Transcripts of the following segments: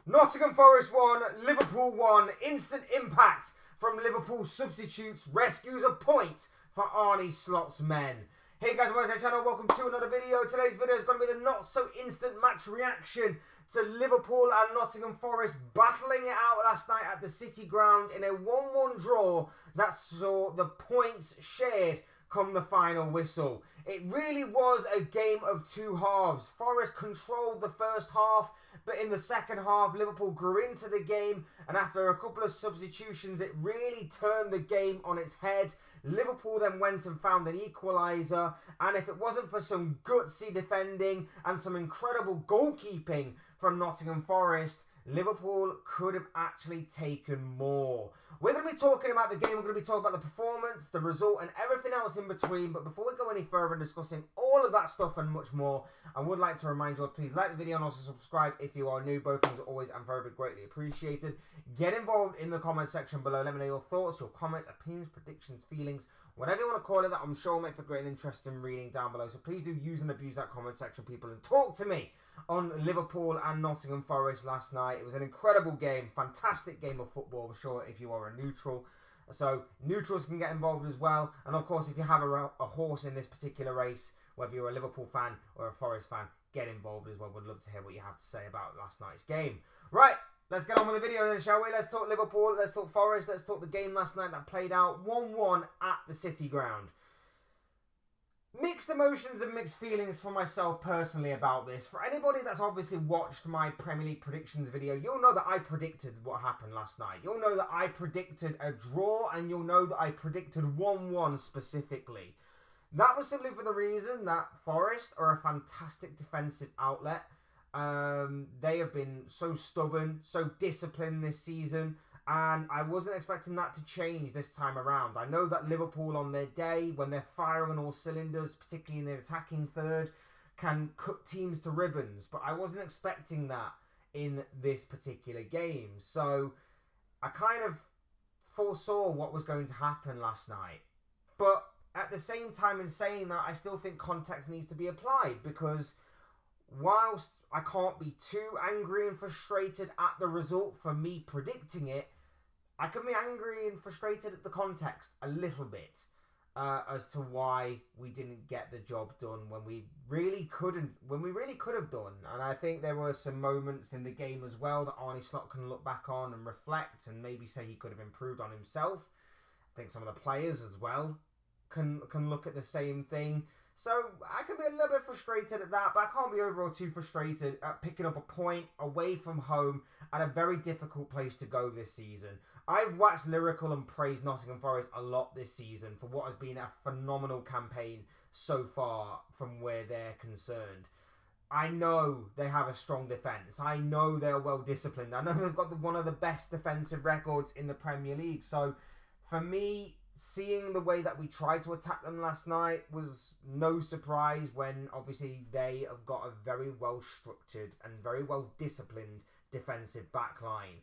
Nottingham Forest 1, Liverpool 1. Instant impact from Liverpool substitutes rescues a point for Arne Slot's men. Hey guys, welcome to the channel. Welcome to another video. Today's video is going to be the not so instant match reaction to Liverpool and Nottingham Forest battling it out last night at the City Ground in a 1-1 draw that saw the points shared come the final whistle. It really was a game of two halves. Forest controlled the first half, but in the second half, Liverpool grew into the game, and after a couple of substitutions, it really turned the game on its head. Liverpool then went and found an equaliser, and if it wasn't for some gutsy defending and some incredible goalkeeping from Nottingham Forest, Liverpool could have actually taken more. We're going to be talking about the game, we're going to be talking about the performance, the result, and everything else in between. But before we go any further and discussing all of that stuff and much more, I would like to remind you all, please like the video and also subscribe if you are new. Both things are always and very greatly appreciated. Get involved in the comment section below. Let me know your thoughts, your comments, opinions, predictions, feelings, whatever you want to call it, that I'm sure will make for great and interesting reading down below. So please do use and abuse that comment section, people, and talk to me on Liverpool and Nottingham Forest last night. It was an incredible game, fantastic game of football, I'm sure, if you are a neutral. So neutrals can get involved as well. And of course, if you have a horse in this particular race, whether you're a Liverpool fan or a Forest fan, get involved as well. Would love to hear what you have to say about last night's game. Right, let's get on with the video then, shall we? Let's talk Liverpool, let's talk Forest, let's talk the game last night that played out 1-1 at the City Ground. Mixed emotions and mixed feelings for myself personally about this. For anybody that's obviously watched my Premier League predictions video, you'll know that I predicted what happened last night. You'll know that I predicted a draw, and you'll know that I predicted 1-1 specifically. That was simply for the reason that Forest are a fantastic defensive outlet. They have been so stubborn, so disciplined this season, and I wasn't expecting that to change this time around. I know that Liverpool on their day, when they're firing on all cylinders, particularly in the attacking third, can cut teams to ribbons. But I wasn't expecting that in this particular game. So I kind of foresaw what was going to happen last night. But at the same time, in saying that, I still think context needs to be applied, because whilst I can't be too angry and frustrated at the result for me predicting it, I can be angry and frustrated at the context a little bit as to why we didn't get the job done when we really couldn't, when we really could have done. And I think there were some moments in the game as well that Arne Slot can look back on and reflect and maybe say he could have improved on himself. I think some of the players as well can look at the same thing. So I can be a little bit frustrated at that, but I can't be overall too frustrated at picking up a point away from home at a very difficult place to go this season. I've waxed lyrical and praised Nottingham Forest a lot this season for what has been a phenomenal campaign so far from where they're concerned. I know they have a strong defence. I know they're well disciplined. I know they've got one of the best defensive records in the Premier League. So for me, seeing the way that we tried to attack them last night was no surprise, when obviously they have got a very well structured and very well disciplined defensive back line.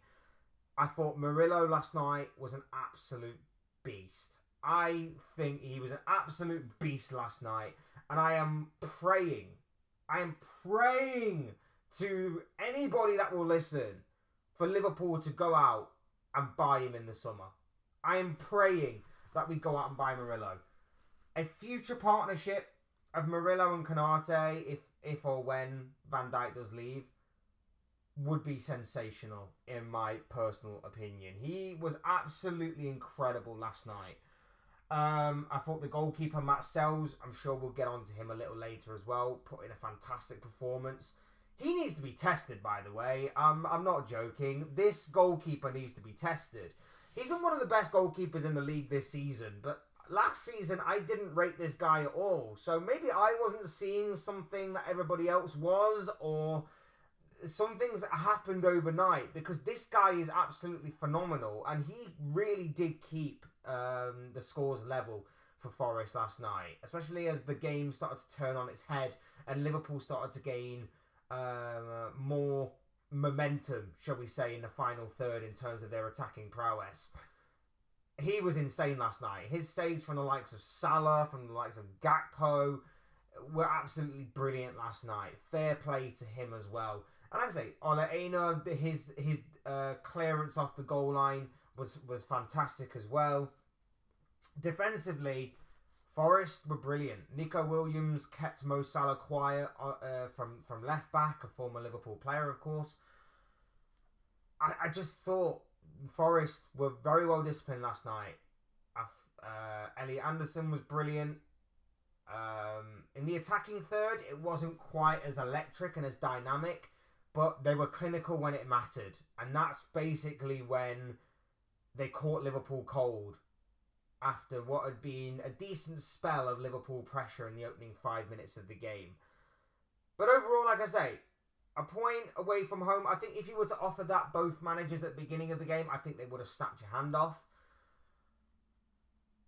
I thought Murillo last night was an absolute beast. I think he was an absolute beast last night, and I am praying to anybody that will listen for Liverpool to go out and buy him in the summer. I am praying that we go out and buy Murillo. A future partnership of Murillo and Konate, if or when Van Dijk does leave, would be sensational in my personal opinion. He was absolutely incredible last night. I thought the goalkeeper, Matt Sells, I'm sure we'll get on to him a little later as well, put in a fantastic performance. He needs to be tested, by the way. I'm not joking. This goalkeeper needs to be tested. He's been one of the best goalkeepers in the league this season, but last season I didn't rate this guy at all. So maybe I wasn't seeing something that everybody else was, or some things that happened overnight, because this guy is absolutely phenomenal, and he really did keep the scores level for Forest last night, especially as the game started to turn on its head and Liverpool started to gain more momentum, shall we say, in the final third in terms of their attacking prowess. He was insane last night. His saves from the likes of Salah, from the likes of Gakpo, were absolutely brilliant last night. Fair play to him as well. And like I say, Ole Einar, his clearance off the goal line was fantastic as well. Defensively, Forest were brilliant. Nico Williams kept Mo Salah quiet from left back, a former Liverpool player, of course. I just thought Forest were very well disciplined last night. Elliot Anderson was brilliant. In the attacking third, it wasn't quite as electric and as dynamic, but they were clinical when it mattered. And that's basically when they caught Liverpool cold after what had been a decent spell of Liverpool pressure in the opening 5 minutes of the game. But overall, like I say, a point away from home. I think if you were to offer that both managers at the beginning of the game, I think they would have snapped your hand off.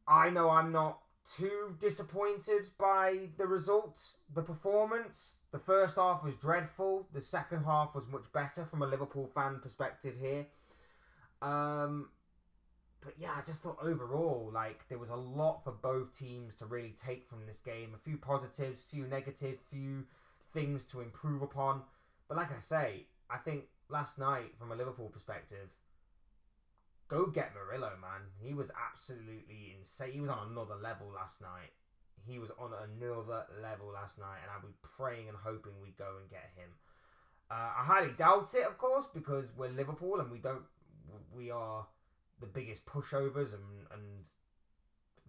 I know I'm not too disappointed by the result, the performance. The first half was dreadful. The second half was much better from a Liverpool fan perspective here. But yeah, I just thought overall, like, there was a lot for both teams to really take from this game. A few positives, few negatives, few things to improve upon. But like I say, I think last night, from a Liverpool perspective, go get Murillo, man. He was absolutely insane. He was on another level last night. He was on another level last night, and I'll be praying and hoping we go and get him. I highly doubt it, of course, because we're Liverpool and we are the biggest pushovers and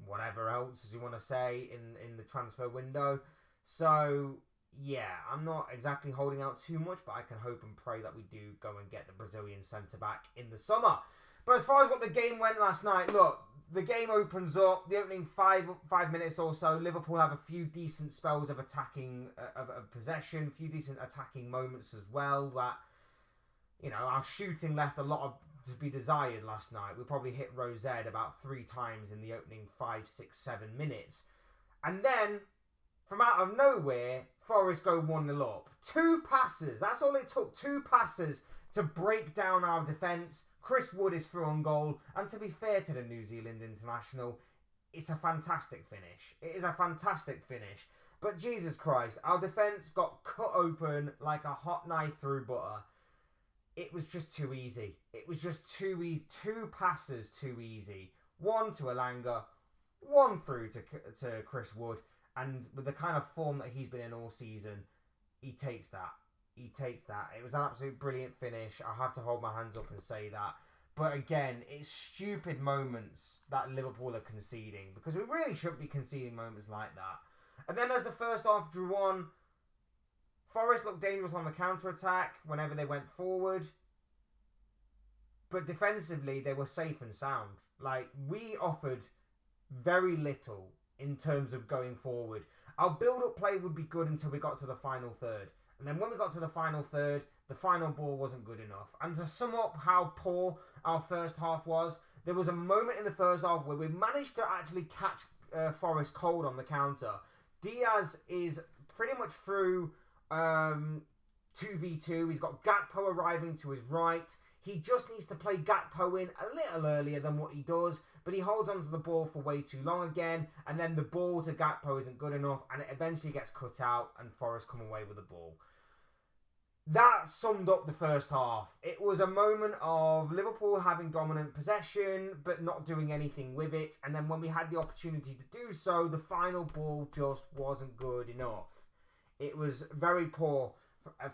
whatever else as you want to say in the transfer window. So yeah, I'm not exactly holding out too much, but I can hope and pray that we do go and get the Brazilian centre back in the summer. But as far as what the game went last night, look, the game opens up. The opening five minutes or so, Liverpool have a few decent spells of attacking, of possession, a few decent attacking moments as well. That, you know, our shooting left a lot to be desired last night. We probably hit Rosette about 3 times in the opening 5, 6, 7 minutes. And then, from out of nowhere, Forest go 1-0 up. 2 passes. That's all it took. 2 passes to break down our defence. Chris Wood is through on goal. And to be fair to the New Zealand international, it's a fantastic finish. It is a fantastic finish. But Jesus Christ, our defence got cut open like a hot knife through butter. It was just too easy. It was just too easy. 2 passes too easy. 1 to Elanga, 1 through to Chris Wood. And with the kind of form that he's been in all season, he takes that. He takes that. It was an absolute brilliant finish. I have to hold my hands up and say that. But again, it's stupid moments that Liverpool are conceding, because we really shouldn't be conceding moments like that. And then as the first half drew on, Forest looked dangerous on the counter-attack whenever they went forward. But defensively, they were safe and sound. Like, we offered very little in terms of going forward. Our build-up play would be good until we got to the final third. And then when we got to the final third, the final ball wasn't good enough. And to sum up how poor our first half was, there was a moment in the first half where we managed to actually catch Forest cold on the counter. Diaz is pretty much through 2v2. He's got Gakpo arriving to his right. He just needs to play Gakpo in a little earlier than what he does, but he holds onto the ball for way too long again, and then the ball to Gakpo isn't good enough, and it eventually gets cut out, and Forest come away with the ball. That summed up the first half. It was a moment of Liverpool having dominant possession, but not doing anything with it, and then when we had the opportunity to do so, the final ball just wasn't good enough. It was very poor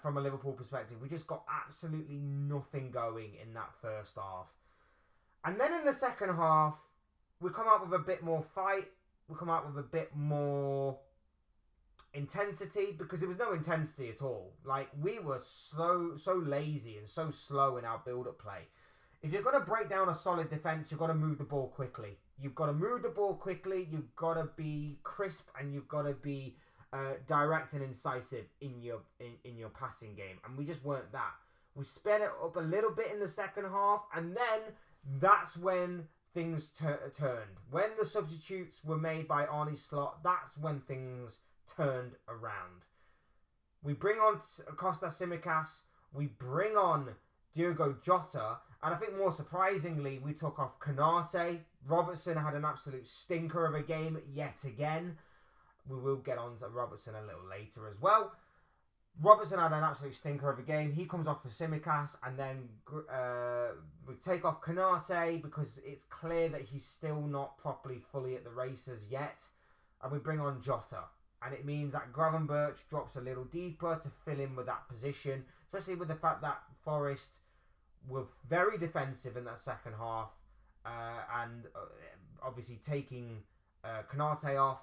from a Liverpool perspective. We just got absolutely nothing going in that first half. And then in the second half, we come out with a bit more fight. We come out with a bit more intensity, because there was no intensity at all. Like, we were so lazy and so slow in our build-up play. If you're going to break down a solid defence, you've got to move the ball quickly. You've got to move the ball quickly. You've got to be crisp, and you've got to be direct and incisive in your passing game, and we just weren't that. We sped it up a little bit in the second half, and then that's when things turned. When the substitutes were made by Arne Slot, that's when things turned around. We bring on Costa Simicas, we bring on Diogo Jota, and I think more surprisingly, we took off Konate. Robertson had an absolute stinker of a game yet again. We will get on to Robertson a little later as well. Robertson had an absolute stinker of a game. He comes off for Tsimikas, and then we take off Konate because it's clear that he's still not properly fully at the races yet. And we bring on Jota. And it means that Gravenberch drops a little deeper to fill in with that position, especially with the fact that Forest were very defensive in that second half. And obviously taking Konate off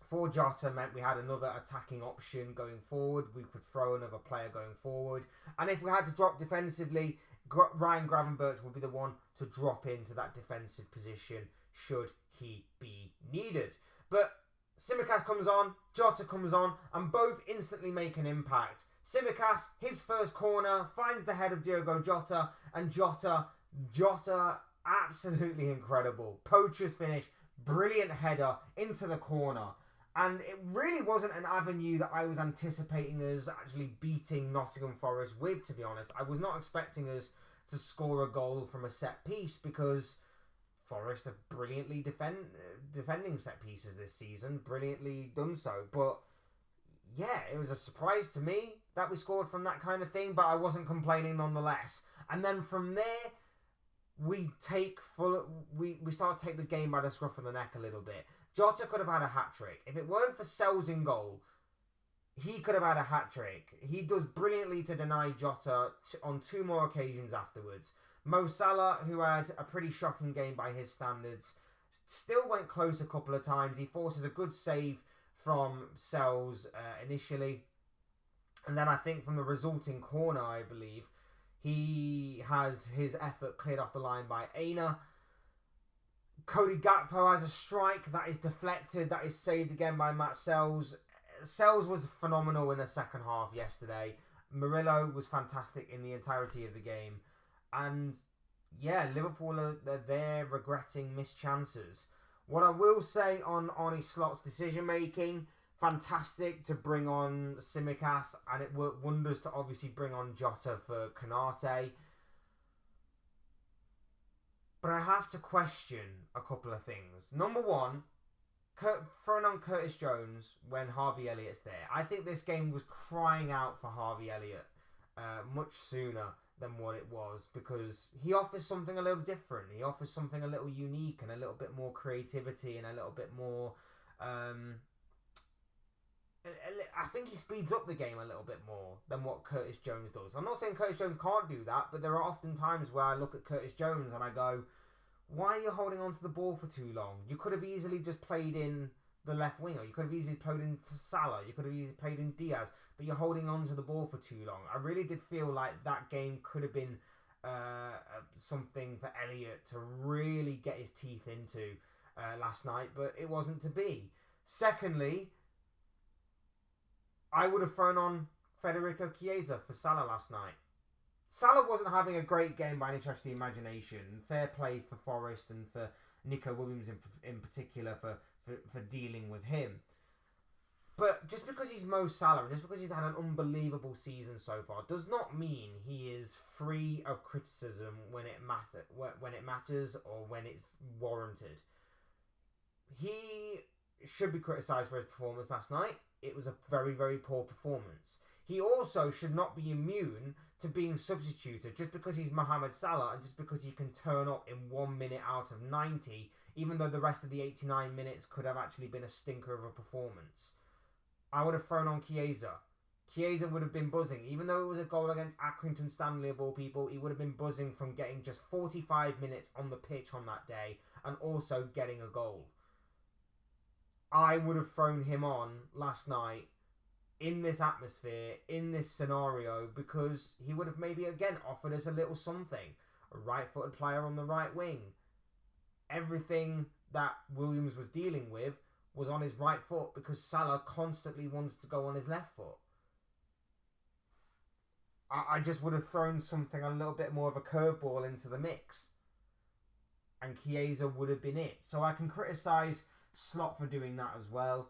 for Jota meant we had another attacking option going forward. We could throw another player going forward. And if we had to drop defensively, Ryan Gravenberch would be the one to drop into that defensive position should he be needed. But Tsimikas comes on, Jota comes on, and both instantly make an impact. Tsimikas, his first corner, finds the head of Diogo Jota, and Jota, absolutely incredible. Poacher's finish, brilliant header into the corner. And it really wasn't an avenue that I was anticipating us actually beating Nottingham Forest with, to be honest. I was not expecting us to score a goal from a set piece because Forest have brilliantly defending set pieces this season. Brilliantly done so. But yeah, it was a surprise to me that we scored from that kind of thing, but I wasn't complaining nonetheless. And then from there, we start to take the game by the scruff of the neck a little bit. Jota could have had a hat-trick. If it weren't for Sells in goal, he could have had a hat-trick. He does brilliantly to deny Jota on 2 more occasions afterwards. Mo Salah, who had a pretty shocking game by his standards, still went close a couple of times. He forces a good save from Sells initially. And then I think from the resulting corner, I believe, he has his effort cleared off the line by Aina. Cody Gakpo has a strike that is deflected, that is saved again by Matt Sells. Sells was phenomenal in the second half yesterday. Murillo was fantastic in the entirety of the game. And yeah, Liverpool are there regretting missed chances. What I will say on Arne Slot's decision making, fantastic to bring on Tsimikas, and it worked wonders to obviously bring on Jota for Konate. But I have to question a couple of things. Number one, throwing on Curtis Jones when Harvey Elliott's there. I think this game was crying out for Harvey Elliott much sooner than what it was, because he offers something a little different. He offers something a little unique and a little bit more creativity and a little bit more... I think he speeds up the game a little bit more than what Curtis Jones does. I'm not saying Curtis Jones can't do that, but there are often times where I look at Curtis Jones and I go, why are you holding on to the ball for too long? You could have easily just played in the left winger. You could have easily played in Salah. You could have easily played in Diaz, but you're holding on to the ball for too long. I really did feel like that game could have been something for Elliott to really get his teeth into last night, but it wasn't to be. Secondly, I would have thrown on Federico Chiesa for Salah last night. Salah wasn't having a great game by any stretch of the imagination. Fair play for Forest and for Nico Williams in particular for dealing with him. But just because he's Mo Salah and just because he's had an unbelievable season so far does not mean he is free of criticism when it matters or when it's warranted. He should be criticised for his performance last night. It was a very, very poor performance. He also should not be immune to being substituted just because he's Mohamed Salah and just because he can turn up in 1 minute out of 90, even though the rest of the 89 minutes could have actually been a stinker of a performance. I would have thrown on Chiesa. Chiesa would have been buzzing. Even though it was a goal against Accrington Stanley of all people, he would have been buzzing from getting just 45 minutes on the pitch on that day and also getting a goal. I would have thrown him on last night in this atmosphere, in this scenario, because he would have maybe again offered us a little something. A right-footed player on the right wing. Everything that Williams was dealing with was on his right foot because Salah constantly wants to go on his left foot. I just would have thrown something a little bit more of a curveball into the mix. And Chiesa would have been it. So I can criticise Slot for doing that as well.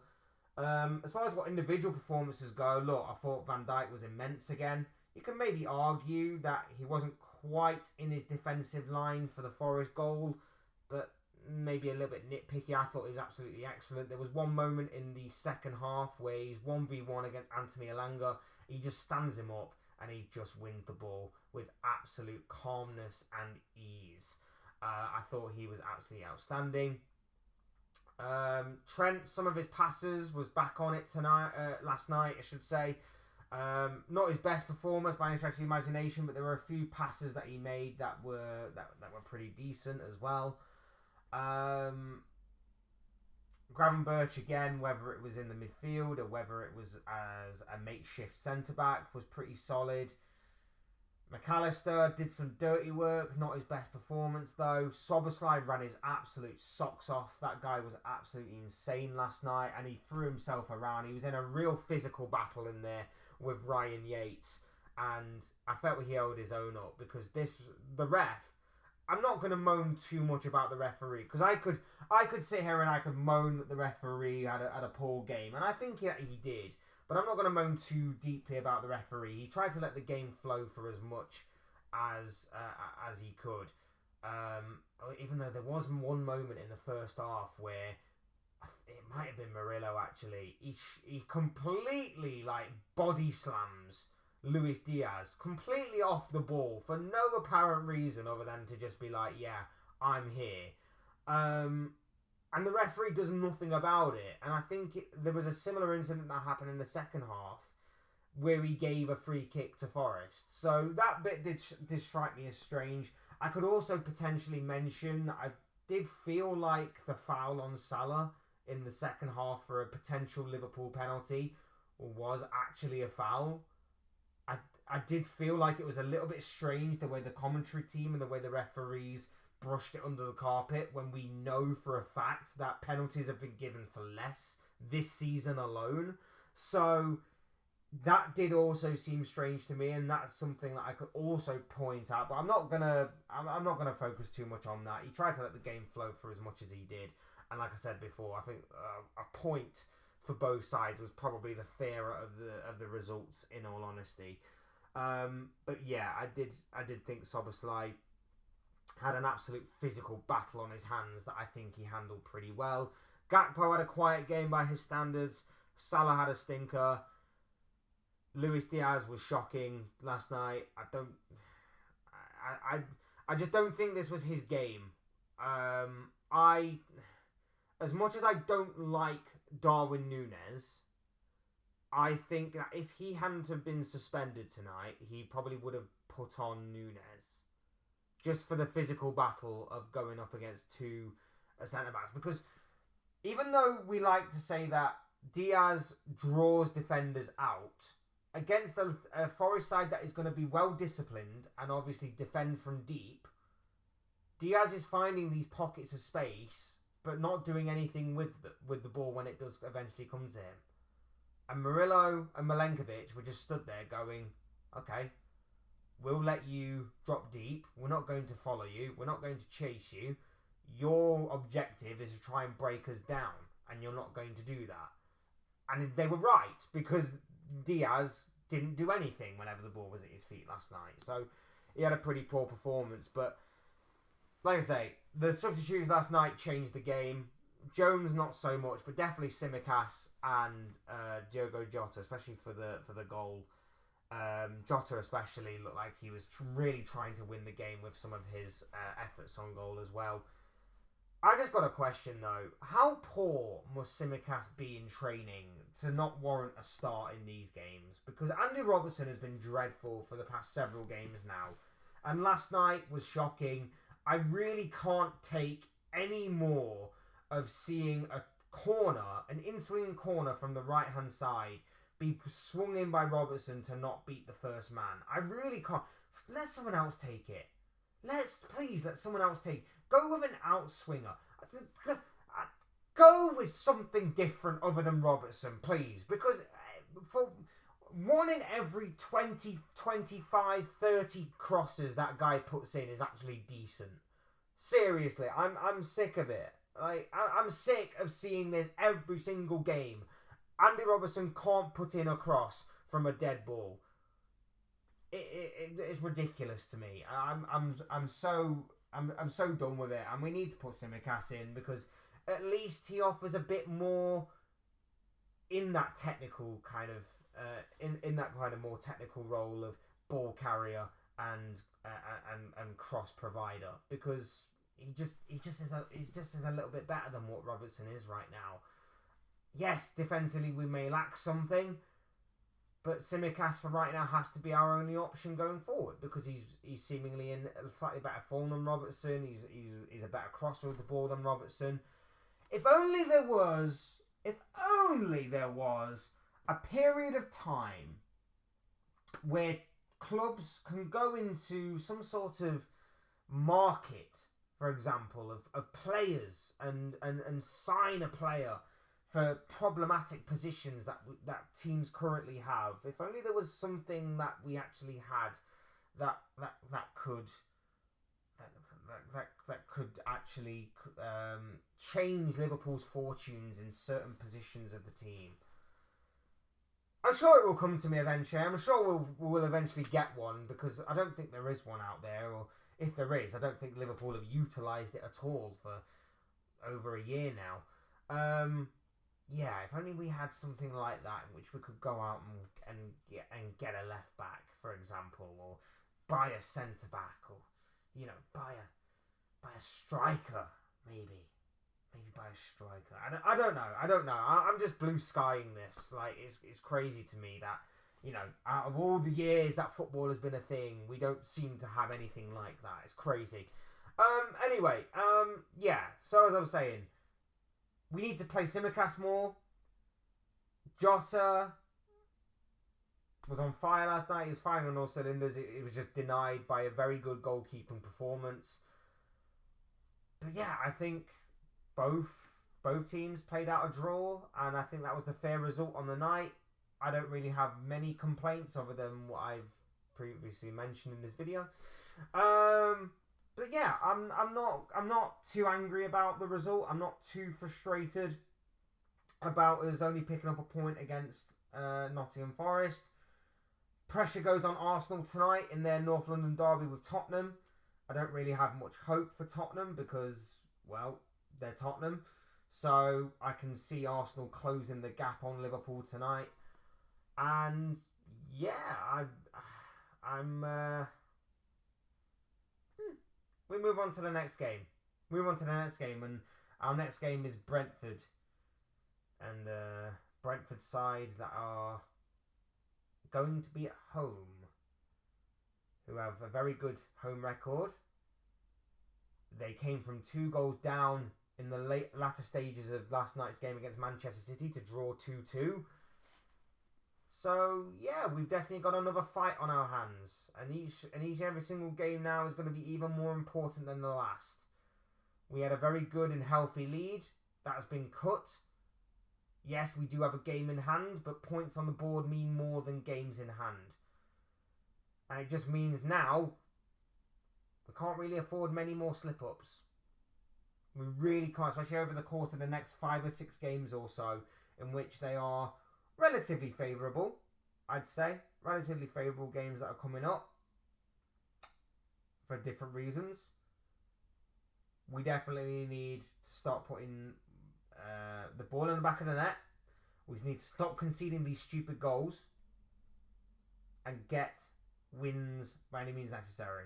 As far as what individual performances go, look, I thought Van Dijk was immense again. You can maybe argue that he wasn't quite in his defensive line for the Forest goal, but maybe a little bit nitpicky. I thought he was absolutely excellent. There was one moment in the second half where he's 1v1 against Anthony Elanga He just stands him up and he just wins the ball with absolute calmness and ease. I thought he was absolutely outstanding. Trent, some of his passes was back on it last night, I should say. Not his best performance by any stretch of the imagination, but there were a few passes that he made that were pretty decent as well. Gravenberch again, whether it was in the midfield or whether it was as a makeshift centre back, was pretty solid. McAllister did some dirty work, not his best performance though. Szoboszlai ran his absolute socks off. That guy was absolutely insane last night, and he threw himself around. He was in a real physical battle in there with Ryan Yates, and I felt he held his own up, because the ref, I'm not going to moan too much about the referee, because I could sit here and I could moan that the referee had a poor game, and I think he did. But I'm not going to moan too deeply about the referee. He tried to let the game flow for as much as he could. Even though there was one moment in the first half where it might have been Murillo actually. He completely body slams Luis Diaz completely off the ball for no apparent reason other than to just be like, yeah, I'm here. And the referee does nothing about it. And I think there was a similar incident that happened in the second half where he gave a free kick to Forest. So that bit did strike me as strange. I could also potentially mention that I did feel like the foul on Salah in the second half for a potential Liverpool penalty was actually a foul. I did feel like it was a little bit strange the way the commentary team and the way the referees brushed it under the carpet, when we know for a fact that penalties have been given for less this season alone. So that did also seem strange to me, and that's something that I could also point out. But I'm not gonna focus too much on that. He tried to let the game flow for as much as he did, and like I said before, I think a point for both sides was probably the fairer of the results, in all honesty. But yeah, I did think Szoboszlai had an absolute physical battle on his hands that I think he handled pretty well. Gakpo had a quiet game by his standards. Salah had a stinker. Luis Diaz was shocking last night. I just don't think this was his game. As much as I don't like Darwin Núñez, I think that if he hadn't have been suspended tonight, he probably would have put on Núñez, just for the physical battle of going up against two centre-backs. Because even though we like to say that Diaz draws defenders out, against a Forest side that is going to be well-disciplined and obviously defend from deep, Diaz is finding these pockets of space but not doing anything with the ball when it does eventually come to him. And Murillo and Milenkovic were just stood there going, okay, we'll let you drop deep. We're not going to follow you. We're not going to chase you. Your objective is to try and break us down, and you're not going to do that. And they were right, because Diaz didn't do anything whenever the ball was at his feet last night. So he had a pretty poor performance. But like I say, the substitutes last night changed the game. Jones not so much, but definitely Tsimikas and Diogo Jota, especially for the goal. Jota especially looked like he was really trying to win the game with some of his efforts on goal as well. I just got a question though. How poor must Tsimikas be in training to not warrant a start in these games? Because Andy Robertson has been dreadful for the past several games now. And last night was shocking. I really can't take any more of seeing a corner, an in-swinging corner from the right-hand side, be swung in by Robertson to not beat the first man. I really can't. Let someone else take it. Please let someone else take it. Go with an outswinger. Go with something different other than Robertson, please. Because for one in every 20, 25, 30 crosses that guy puts in is actually decent. Seriously, I'm sick of it. I'm sick of seeing this every single game. Andy Robertson can't put in a cross from a dead ball. It's ridiculous to me. I'm so done with it, and we need to put Tsimikas in, because at least he offers a bit more in that technical kind of in that kind of more technical role of ball carrier and cross provider, because he just is a little bit better than what Robertson is right now. Yes, defensively we may lack something, but Tsimikas for right now has to be our only option going forward, because he's seemingly in a slightly better form than Robertson. He's a better crosser of the ball than Robertson. If only there was a period of time where clubs can go into some sort of market, for example, of players and sign a player for problematic positions that teams currently have. If only there was something that we actually had that could actually change Liverpool's fortunes in certain positions of the team. I'm sure it will come to me eventually. I'm sure we'll eventually get one, because I don't think there is one out there, or if there is, I don't think Liverpool have utilised it at all for over a year now. Yeah, if only we had something like that in which we could go out and get a left back, for example, or buy a centre back, or buy a striker, maybe buy a striker. I don't know. I'm just blue skying this. Like, it's crazy to me that out of all the years that football has been a thing, we don't seem to have anything like that. It's crazy. Anyway, yeah. So as I was saying, we need to play Tsimikas more. Jota was on fire last night. He was firing on all cylinders. It was just denied by a very good goalkeeping performance. But yeah, I think both teams played out a draw, and I think that was the fair result on the night. I don't really have many complaints other than what I've previously mentioned in this video. But yeah, I'm not too angry about the result. I'm not too frustrated about us only picking up a point against Nottingham Forest. Pressure goes on Arsenal tonight in their North London derby with Tottenham. I don't really have much hope for Tottenham because, well, they're Tottenham. So I can see Arsenal closing the gap on Liverpool tonight. And yeah, we move on to the next game. And our next game is Brentford. And Brentford side that are going to be at home, who have a very good home record. They came from 2 goals down in the latter stages of last night's game against Manchester City to draw 2-2. So yeah, we've definitely got another fight on our hands, and every single game now is going to be even more important than the last. We had a very good and healthy lead that has been cut. Yes, we do have a game in hand, but points on the board mean more than games in hand. And it just means now we can't really afford many more slip-ups. We really can't, especially over the course of the next 5 or 6 games or so, in which they are relatively favourable, I'd say. Relatively favourable games that are coming up for different reasons. We definitely need to start putting the ball in the back of the net. We need to stop conceding these stupid goals and get wins by any means necessary.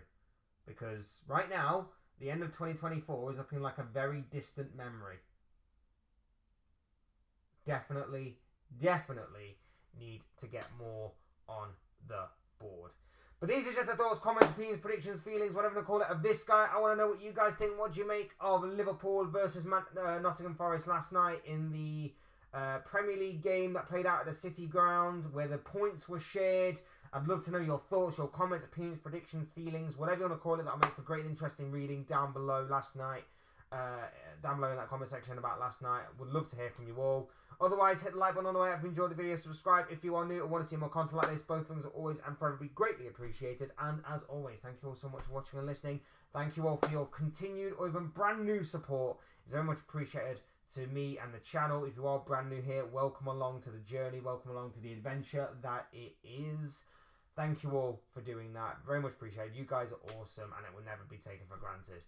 Because right now, the end of 2024 is looking like a very distant memory. Definitely need to get more on the board. But these are just the thoughts, comments, opinions, predictions, feelings, whatever you call it, of this guy. I want to know what you guys think. What do you make of Liverpool versus Nottingham Forest last night in the Premier League game that played out at the City ground, where the points were shared? I'd love to know your thoughts, your comments, opinions, predictions, feelings, whatever you want to call it. That'll make for great and interesting reading down below last night. Down below in that comment section about last night. Would love to hear from you all. Otherwise, hit the like button on the way up if you enjoyed the video. Subscribe if you are new or want to see more content like this. Both things are always and forever be greatly appreciated. And as always, thank you all so much for watching and listening. Thank you all for your continued or even brand new support. It's very much appreciated to me and the channel. If you are brand new here, welcome along to the journey. Welcome along to the adventure that it is. Thank you all for doing that. Very much appreciated. You guys are awesome and it will never be taken for granted.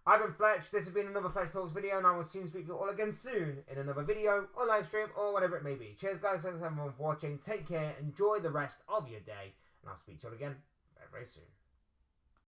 I've been Fletch, this has been another Fletch Talks video, and I will soon speak to you all again soon in another video, or live stream, or whatever it may be. Cheers guys, thanks everyone for watching, take care, enjoy the rest of your day, and I'll speak to you all again very, very soon.